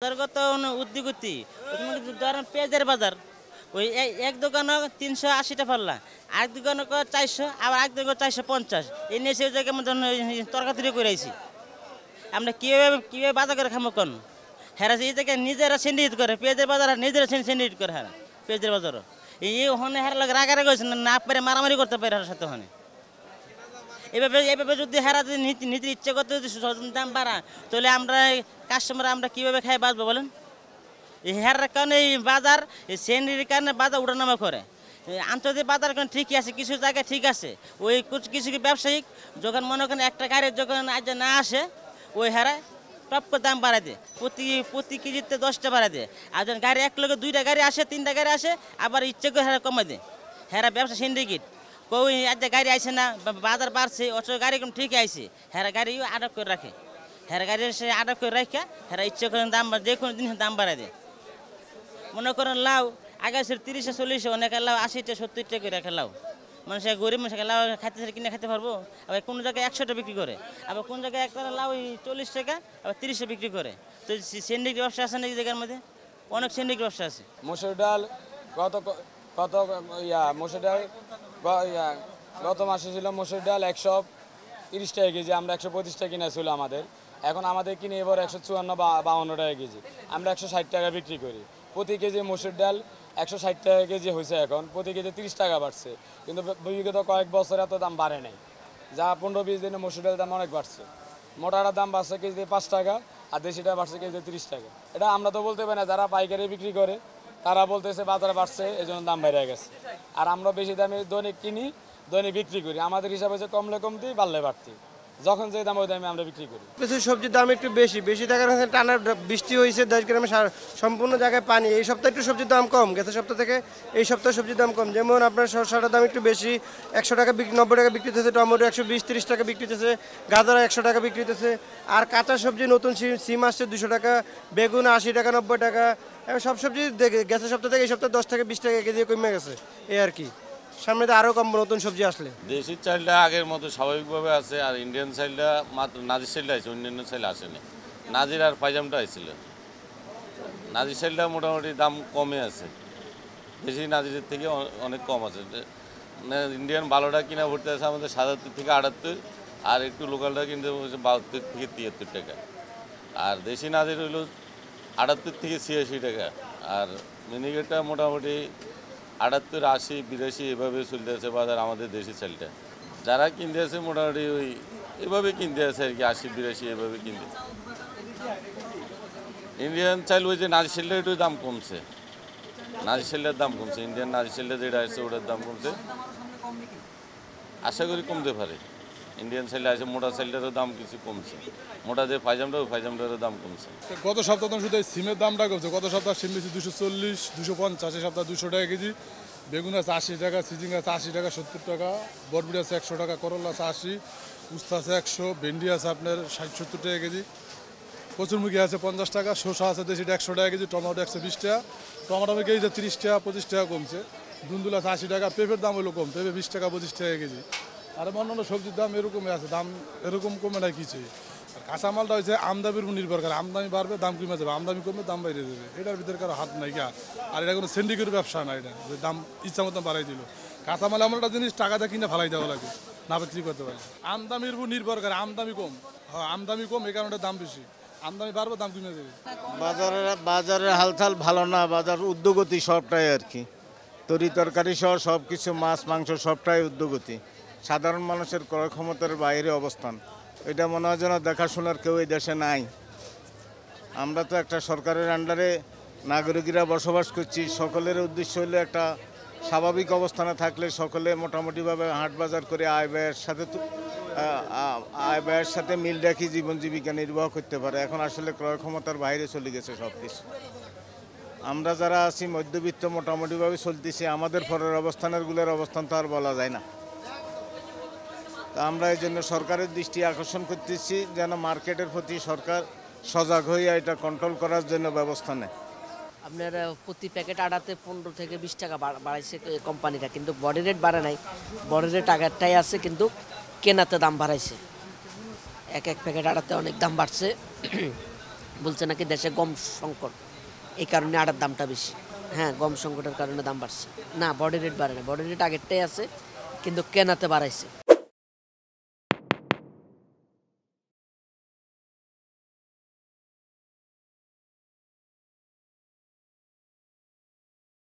বাজারগত উদ্যোগতি ধরেন পেঁয়াজের বাজার ওই এক দোকানে 380 পাল্লা, আরেক দোকানে 400, আবার এক দোকানে 450। এই নিয়ে সেই জায়গায় তরকারি করে আইছি। আমরা কীভাবে বাজার করে খামো কোন হ্যাঁ এই জায়গায় নিজেরা সিন্ডিকেট করে পেঁয়াজের বাজার, নিজেরা সিন্ডিকেট করে হ্যাঁ পেঁয়াজের বাজারও এই ওখানে হার লাগে রাগারাগি হয়েছে না পারে মারামারি করতে পারে হার সাথে ওখানে। এভাবে যদি হারা যদি নীতির ইচ্ছে করতে যদি দাম বাড়া, তাহলে আমরা কাস্টমার আমরা কীভাবে খাই বাঁচবো বলেন? এই হেরার কারণে এই বাজার এই সেন্ডির কারণে বাজার উঠানামা করে। আন্তর্জাতিক বাজার কারণে ঠিকই আছে, কিছু জায়গায় ঠিক আছে। ওই কিছু ব্যবসায়িক যখন মনে করেন একটা গাড়ির যখন আজ না আসে, ওই হারায় টপ করে দাম বাড়ায় দেয়, প্রতি কেজিতে 10টা বাড়ায় দেয়। আর যখন গাড়ি এক লোকে 2টা গাড়ি আসে, 3টা গাড়ি আসে, আবার ইচ্ছে করে হেরা কমায় দেয়। হেরা ব্যবসা সিন্ডিকেট কই আজ গাড়ি আইসে না, বাজার বাড়ছে, অথচ গাড়ি কম ঠিকই আইসে, হেরা গাড়ি আটক করে রাখে। হেরা গাড়ি সে আটক করে রাখা হেরা ইচ্ছে করে দাম যে কোনো জিনিসের দাম বাড়ায় দেয়। মনে করেন লাউ আগে ছিল 30-40, অনেকে লাউ 80-70 করে রাখে লাউ। মানুষের গরিব মানুষকে লাউ খাইতে কিনে খেতে পারবো? আবার কোন জায়গায় 100 বিক্রি করে, আবার কোন জায়গায় একটা লাউ 40 টাকা আবার 30 বিক্রি করে। তো সিন্ডিকেট ব্যবসা আছে না এই জায়গার মধ্যে, অনেক সিন্ডিকেট ব্যবসা আছে। মসুর ডাল কত কত মসুর ডাল গত মাসে ছিল মসুর ডাল 130 টাকা কেজি, আমরা 125 টাকা কিনা ছিল আমাদের। এখন আমাদের কিনে এবার 154-52 টাকা কেজি, আমরা 160 টাকা বিক্রি করি। প্রতি কেজি মসুর ডাল 160 টাকা কেজি হয়েছে, এখন প্রতি কেজি 30 টাকা বাড়ছে। কিন্তু বিগত কয়েক বছর এত দাম বাড়ে নাই, যা 15-20 দিনে মসুর ডালের দাম অনেক বাড়ছে। মোটাটার দাম বাড়ছে কেজিতে 5 টাকা, আর দেশিটা বাড়ছে কেজিতে 30 টাকা। এটা আমরা তো বলতে পারি না, যারা পাইকারি বিক্রি করে তারা বলতেছে বাজারে বাড়ছে এই জন্য দাম বেড়ে গেছে। আর আমরা বেশি দামে দৈনিক কিনি, দৈনিক বিক্রি করি। আমাদের হিসাবে হচ্ছে কমলে কমতি, বাড়লে বাড়তি, যখন যে দাম ওই দামে আমরা বিক্রি করি। কিছু সবজির দাম একটু বেশি থাকার কারণে টানা বৃষ্টি হয়েছে, 10 গ্রামে সম্পূর্ণ জায়গায় পানি। এই সপ্তাহে একটু সবজির দাম কম, গেছে সপ্তাহ থেকে এই সপ্তাহে সবজির দাম কম। যেমন আপনার শসাটার দাম একটু বেশি, 100 টাকা 90 টাকা বিক্রি হতেছে, টমেটো 120-30 টাকা বিক্রি হতেছে, গাজর 100 টাকা বিক্রি হতেছে। আর কাঁচা সবজি নতুন সিম আসছে 200 টাকা, বেগুন 80 টাকা 90 টাকা। সব সবজি গেছে সপ্তাহ থেকে এই সপ্তাহে 10 থেকে 20 টাকা কেজি কমে গেছে এই আর কি। সামনে তো আরও কম নতুন সবজি আসলে। দেশি চালটা আগের মতো স্বাভাবিকভাবে আছে, আর ইন্ডিয়ান চালটা মাত্র নাজির চালটা আছে, অন্যান্য চাল আসেনি। নাজির আর পাইজামটা আসছিল। নাজির চালটা মোটামুটি দাম কমে আছে, দেশি নাজিরের থেকে অনেক কম আছে। ইন্ডিয়ান ভালোটা কিনা ভরতে আছে আমাদের 77 থেকে 78, আর একটু লোকালটা কিনতে হচ্ছে 72 থেকে 73 টাকা। আর দেশি নাজির হইল 78 থেকে 86 টাকা, আর মিনিকেটটা মোটামুটি 78, 80, 82 এভাবে চলতে আছে বাজার। আমাদের দেশি চালটা যারা কিনতে আছে মোটামুটি ওই এভাবে কিনতে আছে আর কি, 80, 82 এভাবে কিনতে। ইন্ডিয়ান চাল ওই যে নাজির চালটা একটু দাম কমছে, নাজির চালটার দাম কমছে, ইন্ডিয়ান নাজির চালটা যেটা আছে ওটার দাম কমছে, আশা করি কমতে পারে। ইন্ডিয়ান চালটা আছে, মোটা চালটারও দাম কিছু কমছে, মোটা যে পাইজামটা ওই পাইজামটারও দাম কমছে। গত সপ্তাহ তো শুধু সিমের দামটা কমছে, গত সপ্তাহ সিম বেশি 240, 250, এই সপ্তাহ 200 টাকা কেজি। বেগুন আছে 80 টাকা, সিজিং আছে 80 টাকা 70 টাকা, বরবটি আছে 100 টাকা, করলা আছে 80, উস্তা আছে 100, ভেন্ডি আছে আপনার 60-70 টাকা কেজি, কচুরমুখী আছে 50 টাকা, শসা আছে দেশিটা 100 টাকা কেজি, টমেটো 120 টাকা, টমেটো কেজিতে 30 টাকা 25 টাকা কমছে, ধুন্দুল আছে 80 টাকা, পেঁপের দাম হলো কম, পেঁপে 20 টাকা 25 টাকা কেজি। আর অন্যান্য সবজির দাম এরকমই আছে, দাম এরকম কমে নাই কিছুই। আর কাঁচামালটা হচ্ছে আমদানির উপর নির্ভর করে, আমদানি বাড়বে দাম কমে যাবে, আমদানি কমবে দাম বাইরে যাবে, এটার ভিতরে কারো হাত নাই গা। আর এটা কোনো সিন্ডিকেটের ব্যবসা না, এটা যে দাম ইচ্ছা মতো বাড়াই দিল। কাঁচামাল এমন একটা জিনিস টাকা দিয়ে কিনে ফালাই দেওয়া লাগে, না বিক্রি করতে পারে। আমদানির উপর নির্ভর করে, আমদানি কম, হ্যাঁ আমদানি কম, এই কারণে দাম বেশি, আমদানি বাড়বে দাম কমে যাবে। বাজারের হালচাল ভালো না, বাজার উদ্যোগতি সবটাই আর কি, তরি তরকারি সহ সব কিছু, মাছ মাংস সবটাই উদ্যোগতি। সাধারণ মানুষের ক্রয় ক্ষমতার বাইরে অবস্থান, এটা মনে হয় যেন দেখাশোনার কেউ এই দেশে নাই। আমরা তো একটা সরকারের আন্ডারে নাগরিকরা বসবাস করছি, সকলের উদ্দেশ্য হলো একটা স্বাভাবিক অবস্থানে থাকলে সকলে মোটামুটিভাবে হাট বাজার করে আয় ব্যয়ের সাথে মিল রাখি জীবন জীবিকা নির্বাহ করতে পারে। এখন আসলে ক্রয় ক্ষমতার বাইরে চলে গেছে সব কিছু। আমরা যারা আছি মধ্যবিত্ত মোটামুটিভাবে চলতেছি, আমাদের পরের অবস্থানেরগুলোর অবস্থান তো আর বলা যায় না। তা আমরা এই জন্য সরকারের দৃষ্টি আকর্ষণ করতেছি যেন মার্কেটের প্রতি সরকার সজাগ হয়ে এটা কন্ট্রোল করার জন্য ব্যবস্থা নেয়। আপনার প্রতি প্যাকেট আটাতে 15 থেকে 20 টাকা বাড়াইছে কোম্পানিটা, কিন্তু বডি রেট বাড়ে নাই, বডি রেট আগেরটাই আছে, কিন্তু কেনাতে দাম বাড়াইছে। এক প্যাকেট আটাতে অনেক দাম বাড়ছে। বলছে নাকি দেশে গম সংকট, এই কারণে আটার দামটা বেশি। হ্যাঁ, গম সংকটের কারণে দাম বাড়ছে। না, বডি রেট বাড়ে না, বডি রেট আগেরটাই আছে, কিন্তু কেনাতে বাড়াইছে।